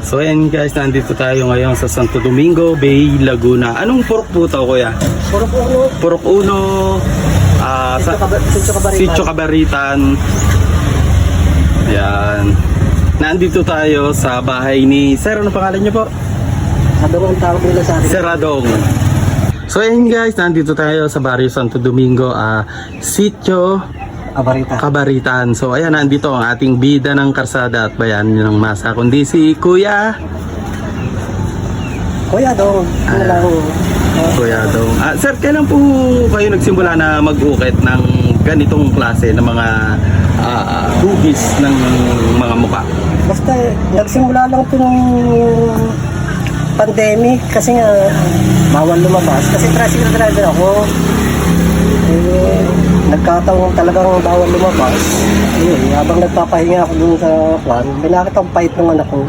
So ayan guys, nandito tayo ngayon sa Santo Domingo Bay, Laguna. Anong purok po ito, kuya? Purok uno. Purok Uno, Sitio Cabaritan. Sitio Cabaritan. Ayan. Nandito tayo sa bahay ni Sir. Ano pangalan niyo po? Adong ang tawag nila sa atin. Sir Adong. So ayan guys, nandito tayo sa Barrio Santo Domingo, Sitio Cabaritan. Cabaritan. So ayan, nandito ang ating bida ng karsada at bayan ng masa, kundi si Kuya Adong. Ano lang. Kuya Adong. Sir, kailan po kayo nagsimula na mag-ukit ng ganitong klase ng mga hugis ng mga mukha? Basta nagsimula lang ito nung pandemic kasi nga bawal lumabas. Kasi tricycle driver ako. Nagkataon talagang bawal lumabas. Ayun, habang nagpapahinga ako dun sa kwan, may nakita akong pahit ng anak ko.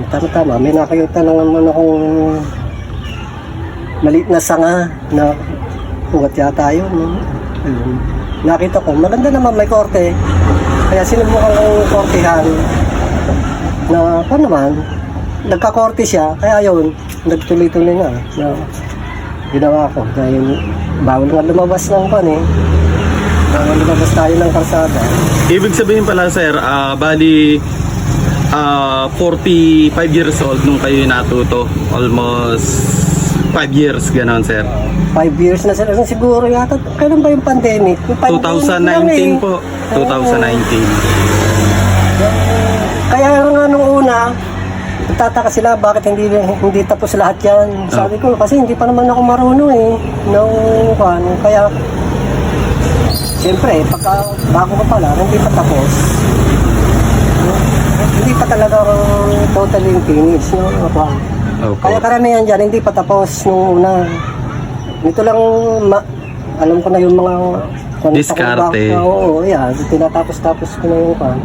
Tama-tama, may nakita naman akong maliit na sanga na ugat yata yun. Ayun. Nakita ko, maganda naman may korte. Kaya sinubukan kong kortehan na naman, nagkakorte siya. Kaya yun, nagtuloy-tuloy na ginawa ko. Dahil bawal nga lumabas ng pan eh. Bawal lumabas tayo ng kalsada. Ibig sabihin pala sir, bali 45 years old nung kayo natuto. Almost 5 years, ganon sir. 5 years na sila. Siguro yata, kailan ba yung pandemic? Yung pandemic 2019 po. 2019. Kaya nga nung una, nagtataka sila bakit hindi tapos lahat yan. Sabi ko, kasi hindi pa naman ako marunong eh. Kaya, siyempre, pagka bago ko pala, hindi pa tapos. Hindi pa talaga totally finished. Opo. Kaya karamihan dyan, hindi pa tapos nung una. Ito lang, alam ko na yung mga diskarte. Oo, yan. Tinatapos-tapos ko na yung pan.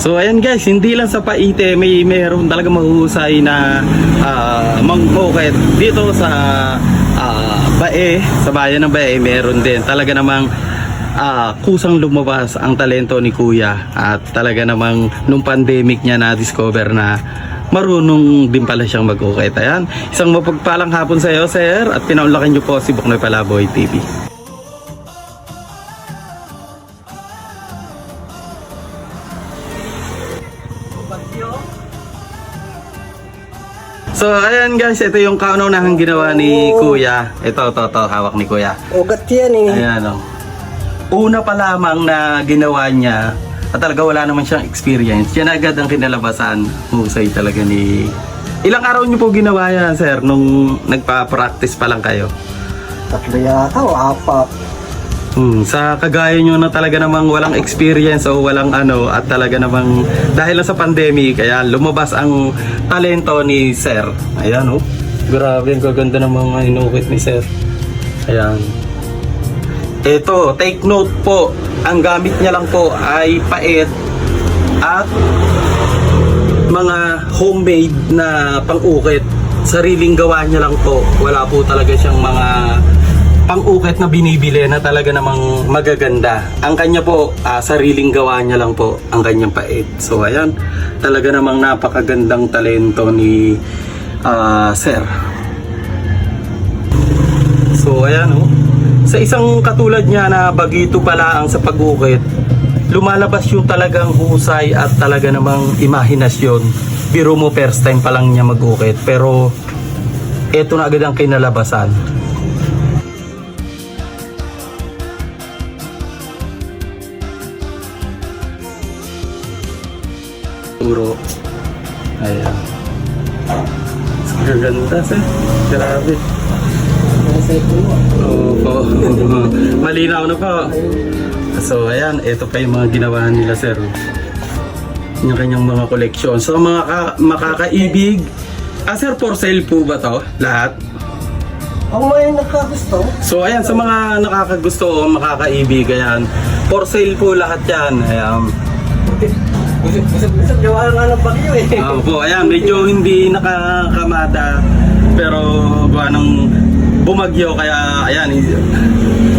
So ayan guys, hindi lang sa Paite, meron talaga mahuhusay na mangkukit dito sa Bae, sa bayan ng Bae, meron din talaga namang kusang lumabas ang talento ni Kuya. At talaga namang nung pandemic niya na-discover na marunong din pala siyang mag-ukit. Ayan, isang mapagpalang hapon sa iyo sir, at pinaunlakan niyo po si Buknoy Palaboy TV. So ayan guys, ito yung kauna-unahang ginawa ni Kuya. Ito, hawak ni Kuya. Ugat yan eh. Ayan o. Una pa lamang na ginawa niya, at talaga wala naman siyang experience, yan agad ang kinalabasan. Husay talaga ni... Ilang araw niyo po ginawa yan sir, nung nagpa-practice pa lang kayo? 3 yata o 4. Sa kagaya nyo na talaga namang walang experience o walang at talaga namang dahil lang sa pandemic, kaya lumabas ang talento ni Sir. Ayan grabe, ang gaganda ng mga inukit ni Sir. Ayan. Ito, take note po, ang gamit niya lang po ay pait at mga homemade na pang-ukit. Sariling gawa niya lang po, wala po talaga siyang mga pang-ukit na binibili na talaga namang magaganda. Ang kanya po, sariling gawa niya lang po ang kanyang pait. So ayan, talaga namang napakagandang talento ni Sir. So ayan sa isang katulad niya na bagito pala ang sa pag-ukit, lumalabas yung talagang husay at talaga namang imahinasyon. Biro mo first time pa lang niya mag-ukit, pero eto na agad ang kinalabasan. Puro. Ayan. Gaganda sir. Grabe. Oo. Malinaw na po. So ayan, ito pa yung mga ginawa nila sir. Yung kanyang mga koleksyon. So mga makakaibig. Sir, for sale po ba to? Lahat? Ang may nagkagusto. So ayan, sa mga nakakagusto o makakaibig, ayan. For sale po lahat yan. Ayan. Busog gawa nga ng bagyo eh. Opo, ayan, medyo hindi nakakamada, pero gawa ng bumagyo, kaya ayan,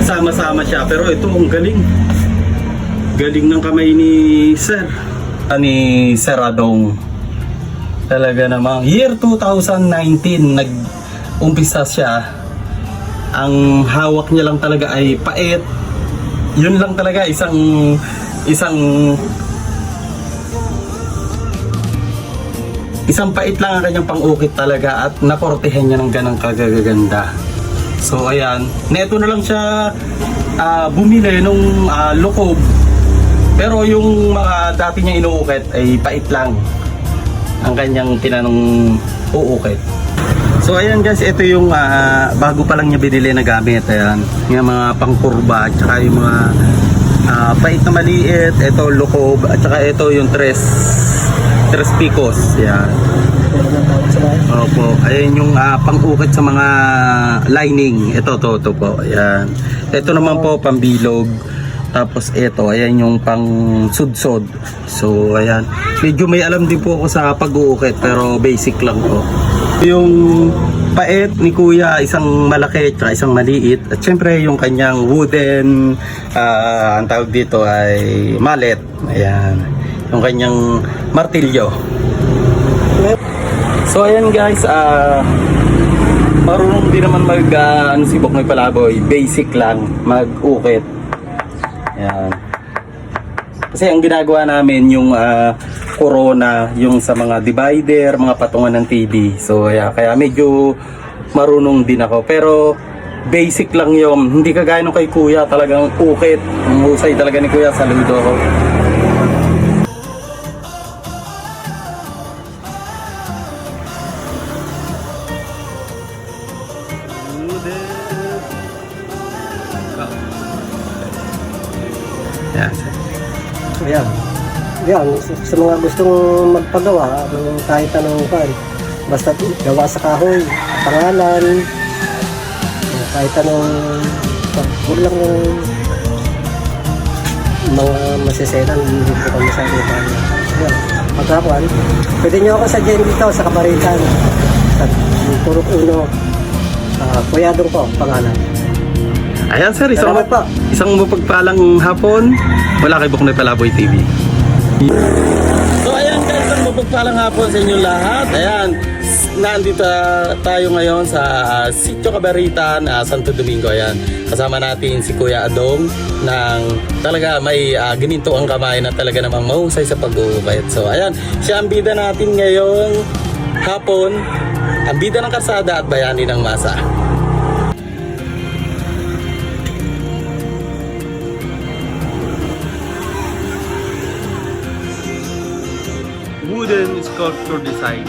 sama-sama siya. Pero ito, ang galing ng kamay ni Sir. ni Sir Adong. Talaga namang year 2019 nag-umpisa siya. Ang hawak niya lang talaga ay pait. Yun lang talaga, isang pait lang ang kanyang pang-ukit talaga at nakortehan niya ng ganang kagaganda. So ayan, neto na lang siya bumili nung lukob. Pero yung mga dati niya inuukit ay pait lang ang kanyang tinanong uukit. So ayan guys, ito yung bago pa lang niya binili na gamit. Ayan, yung mga pangkurba at saka yung mga pait na maliit. Ito lukob at saka ito yung tres picos. Ayan. Opo, ayan yung pang-ukit sa mga lining. Ito po. Ayan. Ito naman po pambilog. Tapos ito, ayan yung pang sudsod. So ayan, medyo may alam din po ako sa pag-uukit pero basic lang po. Yung pait ni Kuya, isang malaki at isang maliit. At syempre yung kanyang wooden, ang tawag dito ay mallet. Ayan, yung kanyang martilyo. So ayan guys, marunong din naman si Boknoy Palaboy. Basic lang, mag-ukit. Ayan. Kasi ang ginagawa namin yung corona, yung sa mga divider, mga patungan ng TV. So kaya medyo marunong din ako. Pero basic lang yun. Hindi kagaya nung kay Kuya, talagang ukit. Ang husay talaga ni Kuya, saludo ako. Yan. Ayan. Yan, sa mga gustong magpagawa ng kahit anong kan, basta gawa sa kahoy, pangalan, kahit anong pagkulang ng mga masiselan, hindi po kami sa ito. Yan, pagkakuan, pwede nyo ako sadyain dito sa Kabaritan. Sa Turok Uno, Kuya Adong po, pangalan. Ayan sir, Salamat po. isang mapagpalang hapon mula kay Boknoy Palaboy TV. So ayan guys, isang mapagpalang hapon sa inyo lahat. Ayan, nandito tayo ngayon sa Sitio Kabaritan, Santo Domingo. Ayan, kasama natin si Kuya Adong ng talaga may gininto ang kamay na talaga namang mahusay sa pag-uukit. So ayan, siya ang bida natin ngayong hapon, ang bida ng karsada at bayani ng masa. Wooden sculpture design.